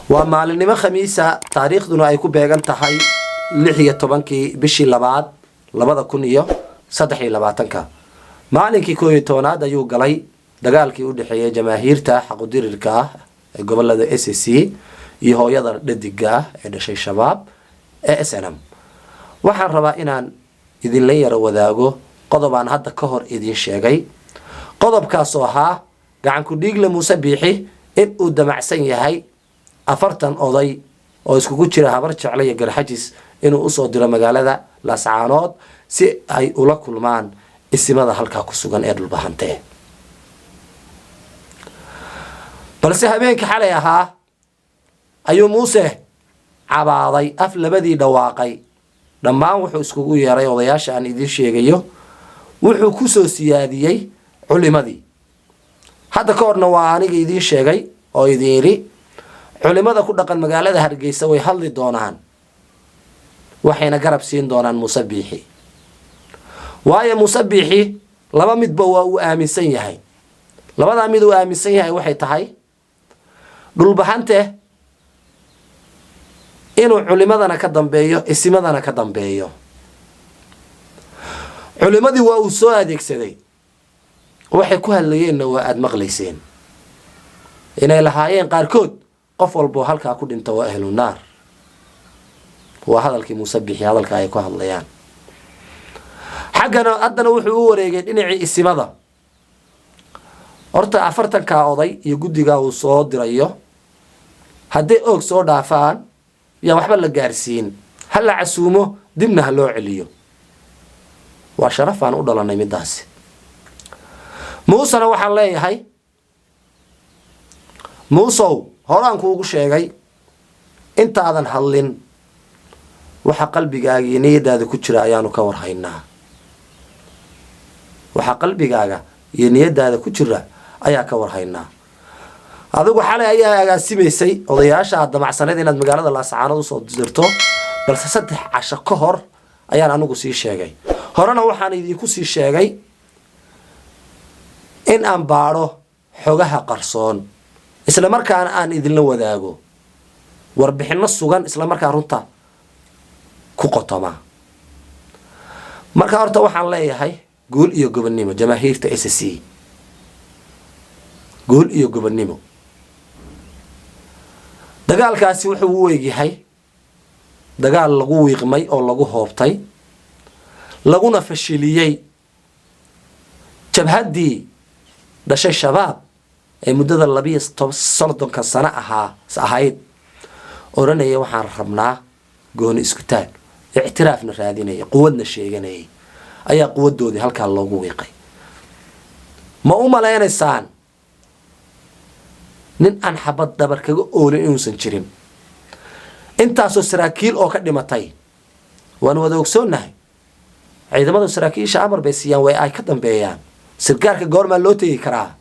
ومعلنما خميسة تاريخ دون أيكو بيجان تحي لحية طبانكي بشي لبعض لبعض كونيو صدحي لبعضنكا معلنكي كوي توناد أيو قلي دقالكي ودحية جماهيرتا حقو ديريركا قبل لدى SSC يهو يضر لدقاه إذا شي شباب SNM waxaan rabaa inaan idin la yaro wadaago qodob aan hadda ka hor idin sheegay qodobkaas oo ahaa gacan ku dhiigle Muuse Biixi in uu damacsan yahay 40 oday oo iskugu jira habar jecel iyo garxajis inuu u soo diro magaalada Laascaanood si ay ula kulmaan isimada halka ku sugan ee dhulbahantee balse habeenkii xalay ahaa ayuu Muuse cabaaday af labadii dhawaaqay dhammaan wuxuu iskugu yeeray odayaasha aan idin sheegayo wuxuu ku soo siyaadiyay culimadii hadda ka horna waa aniga idin sheegay oo idin yiri culimada ku dhaqan magaalada Hargeysa way hadli doonaan waxayna garab siin doonaan Muuse Biixi waayo Muuse Biixi laba midba waa uu aaminsan yahay labada mid uu aaminsan yahay waxay tahay dhulbahante inuu culimadana ka dambeeyo isimadana ka dambeeyo culimadii waa uu soo adeegsaday waxay ku hadlayeen waa aad maqlayseen inay lahaayeen qaarkood qof walba halka ku dhinto waa ahlu naar waa hadalkii Muuse Biixi hadalka ay ku hadlayaan xaqana adana wuxuu u wareegay dhinacii isimada horta 40 ka oday iyo gudiga uu soo dirayo hadii og soo dhaafaan يا وحبا لقارسين هلا عسومه دمنا هلو عليو وشرف عن أوضل أنا مداس موسى نوح الله هاي موسى هران كوكو شيغاي انت هذا حلين وحا قلبي قاقي نيدا ذا كتشرا ايانو كور هاينا وحا قلبي قاقا ينيدا ذا كتشرا ايا كور هاينا adigu xalay ayaa agaasimaysay odayaasha hadda macsanad inaad magaalada Laascaanood soo dirto balse 3 casho ka hor ayaan anigu sii sheegay horena waxaan idinku sii sheegay in aan baaro xogaha qarsoon isla markaana aan idin la wadaago warbixino sugan isla markaa runta ku qotoma marka horta waxaan leeyahay guul iyo gobonnimo jamaahiirta SSC guul iyo gobonnimo dagaalkaasi wuxuu u weeyahay dagaal lagu wiiqmay oo lagu hoobtay laguna fashiliyay jabhadii dhashay shabaab ee muddada 12 sano ahayd oranaya waxaan rabnaa gooni isku taag ictiraafna raadinaya quwadna sheeganay ayaa quwadoodii halka loogu wiiqay ma u maleynaysaan nin aan xabad dabar kaga oolin inuusan jirin intaasoo saraakiil oo ka dhimatay waan wada ogsoonahay ciidamada saraakiisha amar bay siiyaan way ay ka dambeeyaan sirgaarka goorma loo tagi karaa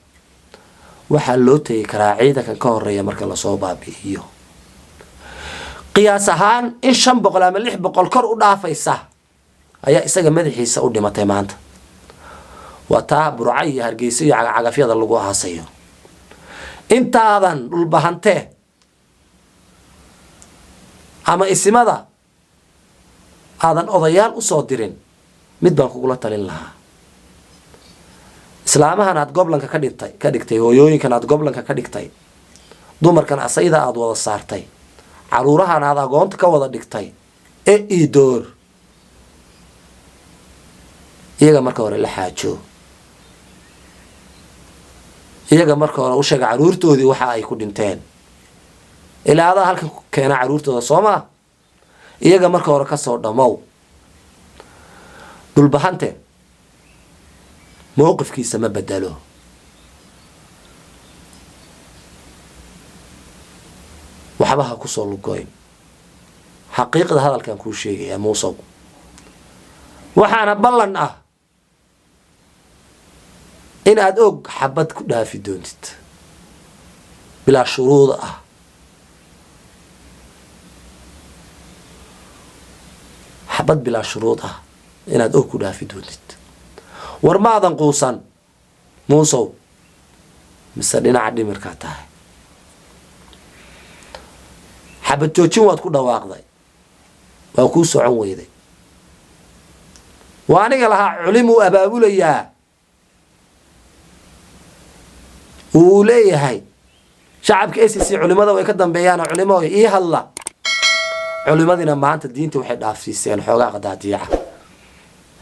waxa loo tagi karaa ciidanka ka horeeya marka la soo baabi'iyo qiyaas ahaan in 500 ama 600 kor u dhaafaysa ayaa isaga madaxiisa u dhimatay maanta wata Burcay Hargeysa iyo cagafyada lagu aasayo intaadan dhulbahante ama isimada aadan odayaal u soo dirin mid baan kugula talin lahaa islaamahan aad goblanka ka dhigtay hooyooyinkan aad goblanka ka dhigtay dumarkan asayda aad wada saartay caruurahan aad agoonta ka wada dhigtay ee iidoor iyaga marka hore la xaajo iyaga marka hore u sheeg caruurtoodii waxa ay ku dhinteen ilaa aad halkan keena caruurtooda Soomaa iyaga marka hore ka soo dhamow dhulbahante mowqifkiisa ma bedelo waxba ku soo lugoyn xaqiiqada hadalkan ku sheegay Muuse waxaana ballan ah in aad og xabad ku dhaafi doontid bila shuruud ah xabad bila shuruud ah in aad og ku dhaafi doontid war maadan quusan Muuse mise dhinaca dhimirka tahay xabad joojin waad ku dhawaaqday waa kuu socon weyday waa aniga lahaa culimuu abaabulayaa uu leeyahay shacabka SSC culimada way ka dambeeyaan culimo ii hadla culimadina maanta diinta waxay dhaafsiiseen xoogaa qadaadiica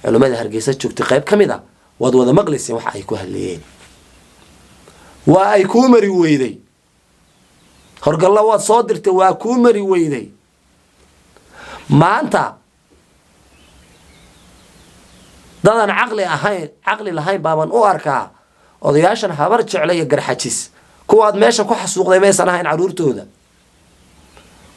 culimada Hargeysa joogtay qayb kamida wad wada maqlayseen waxa ay ku hadlayeen waa ay ku mari weyday horgalla waad soo dirtay waa ku mari weyday maanta dadan caqli lahayn baaban u arkaa odayaashan habar jeclay garxajis kuwaad meesha ku xasuuqday meesan ahayn caruurtooda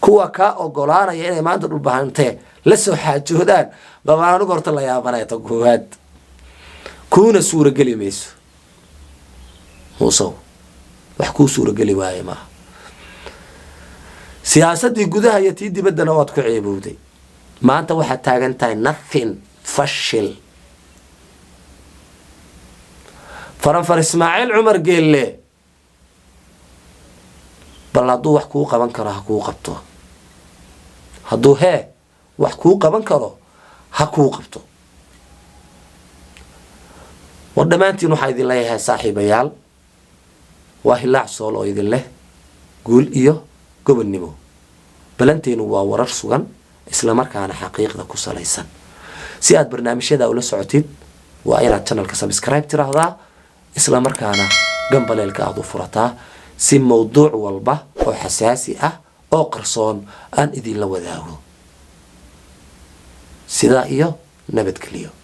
kuwa ka ogolaanaya inay maanta dhul bahantee la soo xaajoodaan babaan ugu horta la yaabanay ta koowaad kuna suura gali mayso wax ku suura gali waaye ma siyaasadii gudaha iyo tii dibaddana waad ku ceebowday maanta waxa taagan tahay nothing fashil فرنفر إسماعيل عمر قال لي بل هدو وحكو قبن كره هكو قبطو هدو هي وحكو قبن كره هكو قبطو ودمانتي نوحا يدين لها صاحب يال واهلا عصولو يدين له قول إيو قبل نمو بلانتين وورر سوغان إسلامر كان حقيقة كساليسان سياد برنامج هذا أولا سعوتين وأينا تشانل كسبسكرايب تراهدا isla markaana gambaleelka aad u furataa si mowduuc walba oo xasaasi ah oo qarsoon aan idin la wadaago sida iyo nabadgeliyo